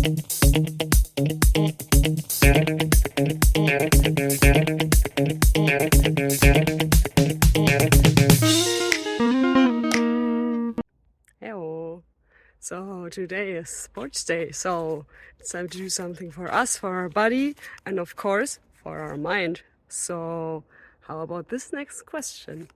Hello. So today is sports day, so it's time to do something for us, for our body, and of course for our mind. So how about this next question?